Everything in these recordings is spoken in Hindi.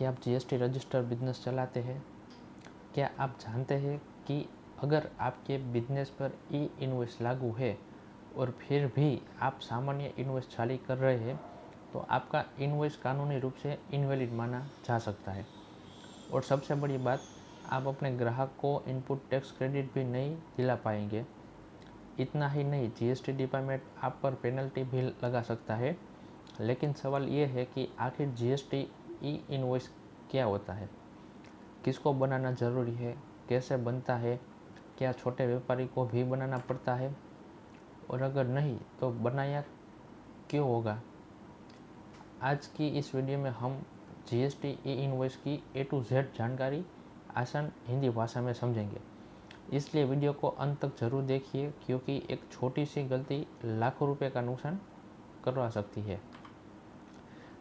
कि आप जीएसटी रजिस्टर बिजनेस चलाते हैं? क्या आप जानते हैं कि अगर आपके बिजनेस पर ई इनवॉइस लागू है और फिर भी आप सामान्य इनवॉइस जारी कर रहे हैं तो आपका इनवॉइस कानूनी रूप से इनवैलिड माना जा सकता है। और सबसे बड़ी बात, आप अपने ग्राहक को इनपुट टैक्स क्रेडिट भी नहीं दिला पाएंगे। इतना ही नहीं, जीएसटी डिपार्टमेंट आप पर पेनल्टी भी लगा सकता है। लेकिन सवाल ये है कि आखिर जीएसटी ई इनवॉइस क्या होता है, किसको बनाना ज़रूरी है, कैसे बनता है, क्या छोटे व्यापारी को भी बनाना पड़ता है, और अगर नहीं तो बनाया क्यों होगा। आज की इस वीडियो में हम जीएसटी ई इनवॉइस की A to Z जानकारी आसान हिंदी भाषा में समझेंगे। इसलिए वीडियो को अंत तक जरूर देखिए, क्योंकि एक छोटी सी गलती लाखों रुपए का नुकसान करवा सकती है।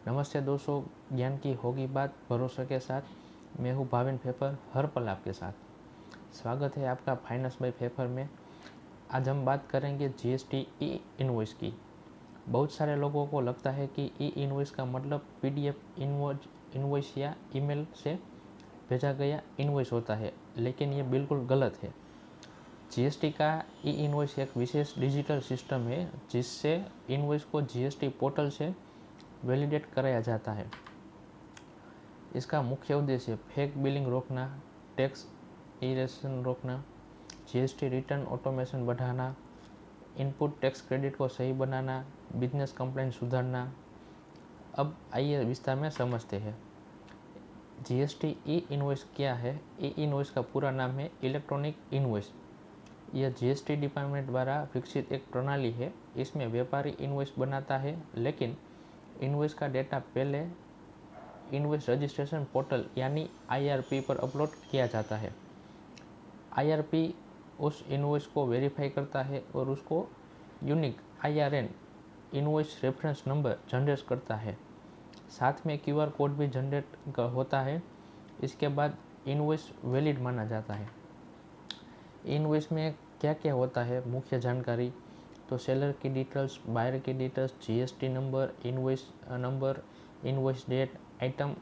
नमस्ते दोस्तों, ज्ञान की होगी बात भरोसे के साथ। मैं हूँ भाविन फेफर, हर पल आपके साथ। स्वागत है आपका फाइनेंस बाय फेफर में। आज हम बात करेंगे जीएसटी ई इनवॉइस की। बहुत सारे लोगों को लगता है कि ई इनवॉइस का मतलब पीडीएफ इनवॉइस या ईमेल से भेजा गया इनवॉइस होता है, लेकिन ये बिल्कुल गलत है। जीएसटी का ई इनवॉइस एक विशेष डिजिटल सिस्टम है जिससे इनवॉइस को जीएसटी पोर्टल से वैलिडेट कराया जाता है। इसका मुख्य उद्देश्य फेक बिलिंग रोकना, टैक्स इरेशन रोकना, जीएसटी रिटर्न ऑटोमेशन बढ़ाना, इनपुट टैक्स क्रेडिट को सही बनाना, बिजनेस कंप्लेंट सुधारना। अब आइए विस्तार में समझते हैं जीएसटी ई इनवॉइस क्या है। ई इनवॉइस का पूरा नाम है इलेक्ट्रॉनिक इनवॉइस। यह जीएसटी डिपार्टमेंट द्वारा विकसित एक प्रणाली है। इसमें व्यापारी इनवॉइस बनाता है, लेकिन इनवॉइस का डेटा पहले इनवॉइस रजिस्ट्रेशन पोर्टल यानी आईआरपी पर अपलोड किया जाता है। आईआरपी उस इनवॉइस को वेरीफाई करता है और उसको unique IRN invoice reference number generate करता है। साथ में क्यूआर कोड भी जनरेट होता है। इसके बाद इनवॉइस वैलिड माना जाता है। इनवॉइस में क्या क्या होता है, मुख्य जानकारी। तो सेलर की डिटेल्स, बायर की details, GST number, invoice date, item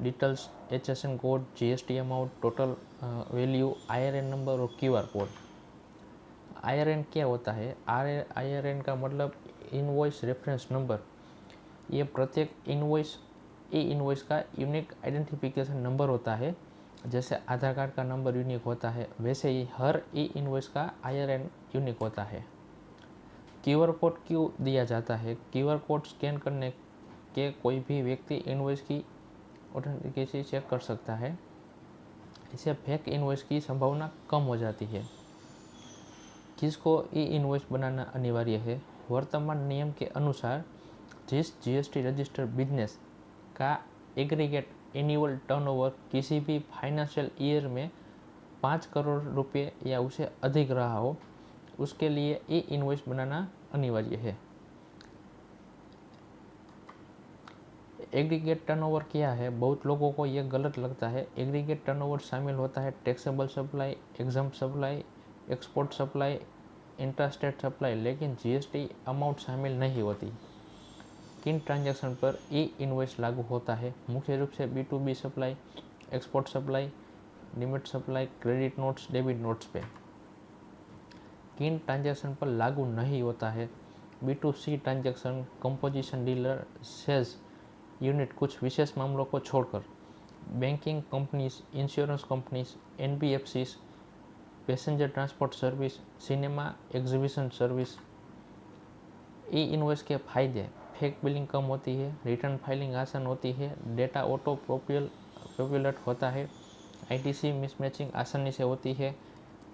details, HSN code, GST amount, total value, IRN number और क्यूआर कोड। आईआरएन क्या होता है? आईआरएन का मतलब इनवॉइस रेफरेंस नंबर। ये प्रत्येक ई इनवॉइस का यूनिक आइडेंटिफिकेशन नंबर होता है। जैसे आधार कार्ड का नंबर यूनिक होता है, वैसे ही हर ई इनवॉइस का आईआरएन यूनिक होता है। क्यूआर कोड क्यों दिया जाता है? क्यूआर कोड स्कैन करने के कोई भी व्यक्ति इनवॉइस की ऑथेंटिकेशन चेक कर सकता है। इससे फेक इनवॉइस की संभावना कम हो जाती है। किसको ई इनवॉइस बनाना अनिवार्य है? वर्तमान नियम के अनुसार जिस जीएसटी रजिस्टर्ड बिजनेस का एग्रीगेट एनुअल टर्नओवर किसी भी फाइनेंशियल ईयर में 5 करोड़ रुपए या उससे अधिक रहा हो, उसके लिए ई इनवॉइस बनाना अनिवार्य है। एग्रीगेट टर्नओवर क्या है? बहुत लोगों को यह गलत लगता है। एग्रीगेट टर्नओवर शामिल होता है taxable supply, exempt supply, export supply, intrastate supply, लेकिन जीएसटी अमाउंट शामिल नहीं होती। किन ट्रांजैक्शन पर ई इनवॉइस लागू होता है? मुख्य रूप से B2B supply, export supply, limit supply, credit notes, debit notes पे। किन ट्रांजैक्शन पर लागू नहीं होता है? B2C transaction, composition dealer, sales unit, कुछ विशेष मामलों को छोड़कर। Banking companies, insurance companies, NBFCs, passenger transport service, cinema exhibition service. E invoice के फायदे: फेक बिलिंग कम होती है, रिटर्न फाइलिंग आसान होती है, डेटा ऑटो पॉपुलेट होता है, आईटीसी मिसमैचिंग आसानी से होती है,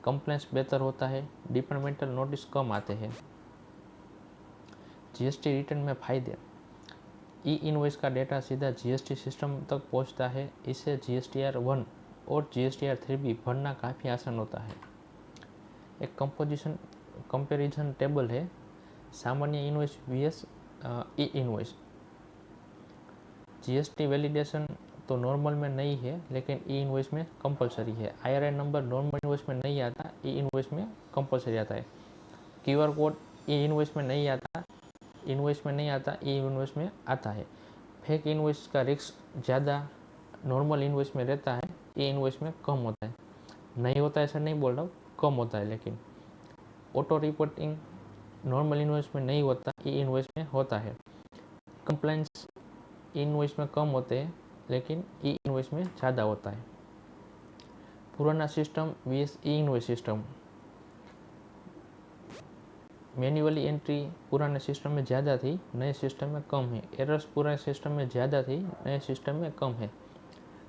कंप्लेंट्स बेहतर होता है, डिपार्टमेंटल नोटिस कम आते हैं। जीएसटी रिटर्न में फायदे: ई इनवॉइस का डेटा सीधा जीएसटी सिस्टम तक पहुंचता है। इससे जीएसटीआर 1 और जीएसटीआर 3 भी भरना काफ़ी आसान होता है। एक कंपेरिजन टेबल है, सामान्य invoice vs e invoice. GST validation तो नॉर्मल में नहीं है, लेकिन ई इनवॉइस में कंपलसरी है। आईआरएन नंबर नॉर्मल इनवॉइस में नहीं आता, ई इनवॉइस में कंपलसरी आता है। क्यूआर कोड ई इनवॉइस में नहीं आता, ई इनवॉइस में आता है। फेक इनवॉइस का रिस्क ज़्यादा, नॉर्मल इन्वॉइस में रहता है ई इन्वॉइस में कम होता है। नहीं होता है ऐसा नहीं बोल रहा हूँ, कम होता है, लेकिन ऑटो रिपोर्टिंग नॉर्मल इन्वॉइस में नहीं होता, ई इन्वॉइस में होता है। कंप्लेंट्स इन्वॉइस में कम होते हैं लेकिन ई इन्वॉइस में ज़्यादा होता है। पुराना system vs e invoice system. Manually entry पुराने सिस्टम में ज़्यादा थी, नए सिस्टम में कम है। एरर्स पुराने सिस्टम में ज़्यादा थी, नए सिस्टम में कम है।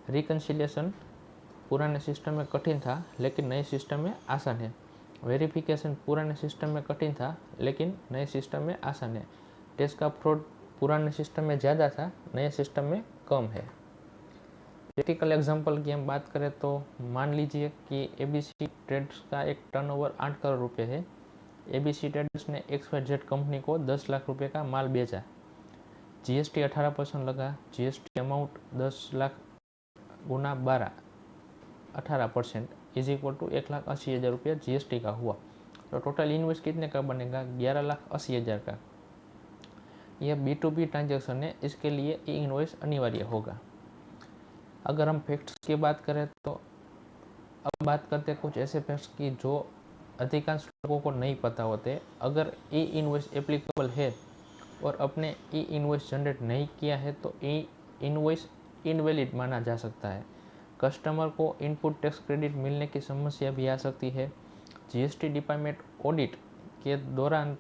रिकन्सिलिएशन पुराने सिस्टम में कठिन था लेकिन नए सिस्टम में आसान है। वेरिफिकेशन पुराने सिस्टम में कठिन था लेकिन नए सिस्टम में आसान है। टेस्ट का फ्रॉड पुराने सिस्टम में ज़्यादा था, नए सिस्टम में कम है। प्रैक्टिकल एग्जांपल की हम बात करें तो मान लीजिए कि एबीसी ट्रेडर्स का एक टर्नओवर 8 करोड़ रुपए है। एबीसी ट्रेडर्स ने XYZ कंपनी को 10 लाख रुपए का माल बेचा। जीएसटी 18% लगा। जीएसटी अमाउंट 10 लाख गुना 12 18% इज इक्वल टू 1,80,000 रुपया जीएसटी का हुआ। तो टोटल इन्वेस्ट कितने का बनेगा? 11,80,000 का। यह B2B ट्रांजेक्शन है, इसके लिए ई इन्वॉइस अनिवार्य होगा। अगर हम फैक्ट्स की बात करें तो अब बात करते हैं कुछ ऐसे फैक्ट्स की जो अधिकांश लोगों को नहीं पता होते। अगर ई इन्वॉइस एप्लीकेबल है और अपने ई इन्वॉइस जनरेट नहीं किया है तो ई इन्वॉइस इनवैलिड माना जा सकता है। कस्टमर को इनपुट टैक्स क्रेडिट मिलने की समस्या भी आ सकती है। जीएसटी डिपार्टमेंट ऑडिट के दौरान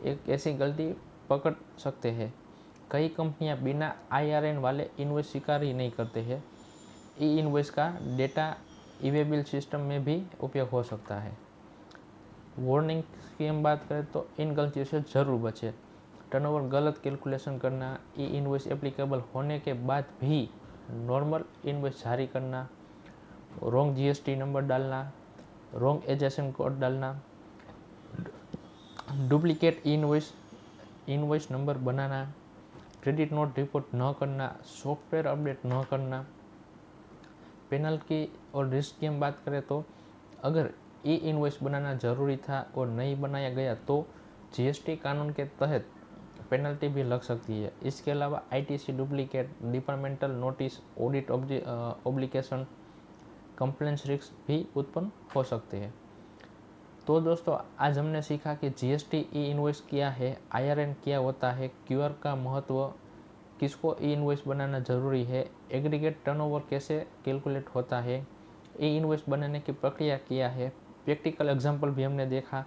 एक ऐसी गलती पकड़ सकते हैं। कई कंपनियां बिना IRN वाले इन्वॉइस स्वीकार ही नहीं करते हैं। ई इन्वॉइस का डेटा इवेबल सिस्टम में भी उपयोग हो सकता है। वार्निंग की हम बात करें तो इन गलतियों से ज़रूर बचें। टर्नओवर गलत कैलकुलेशन करना, ई इन्वॉइस एप्लीकेबल होने के बाद भी नॉर्मल इन्वॉइस जारी करना, रॉन्ग जीएसटी नंबर डालना, रॉन्ग एजेसन कोड डालना, डुप्लीकेट इन्वॉइस नंबर बनाना, क्रेडिट नोट रिपोर्ट न करना, सॉफ्टवेयर अपडेट न करना। पेनल्टी और रिस्क की हम बात करें तो अगर ई इन्वॉइस बनाना ज़रूरी था और नहीं बनाया गया तो जीएसटी कानून के तहत पेनल्टी भी लग सकती है। इसके अलावा ITC duplicate, departmental notice, audit obligation, complaints risk भी उत्पन्न हो सकते हैं। तो दोस्तों आज हमने सीखा कि जीएसटी ई इन्वॉइस क्या है, IRN क्या होता है, QR का महत्व, किसको ई इन्वॉइस बनाना ज़रूरी है, एग्रीगेट टर्नओवर कैसे कैलकुलेट होता है, ई इन्वॉइस बनाने की प्रक्रिया क्या है, प्रैक्टिकल एग्जांपल भी हमने देखा,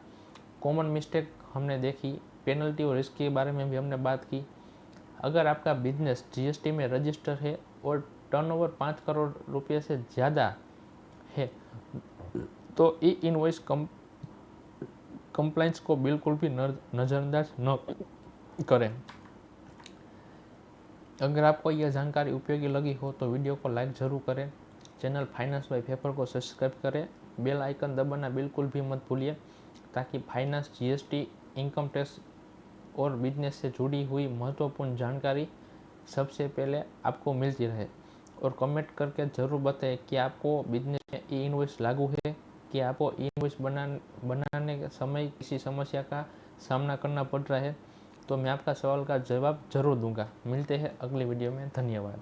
कॉमन मिस्टेक हमने देखी, पेनल्टी और रिस्क के बारे में भी हमने बात की। अगर आपका बिजनेस जीएसटी में रजिस्टर है और टर्नओवर 5 करोड़ रुपये से ज़्यादा है तो ई इन्वॉइस कंप्लाइंस को बिल्कुल भी नज़रअंदाज न करें। अगर आपको यह जानकारी उपयोगी लगी हो तो वीडियो को लाइक ज़रूर करें। चैनल फाइनेंस बाय पेपर को सब्सक्राइब करें। बेल आइकन दबाना बिल्कुल भी मत भूलिए ताकि फाइनेंस, जीएसटी, इनकम टैक्स और बिजनेस से जुड़ी हुई महत्वपूर्ण जानकारी सबसे पहले आपको मिलती रहे। और कमेंट करके ज़रूर बताएं कि आपको बिजनेस में ई इन्वॉइस लागू है, कि आपको ई इन्वॉइस बनाने के समय किसी समस्या का सामना करना पड़ रहा है, तो मैं आपका सवाल का जवाब ज़रूर दूंगा। मिलते हैं अगली वीडियो में। धन्यवाद।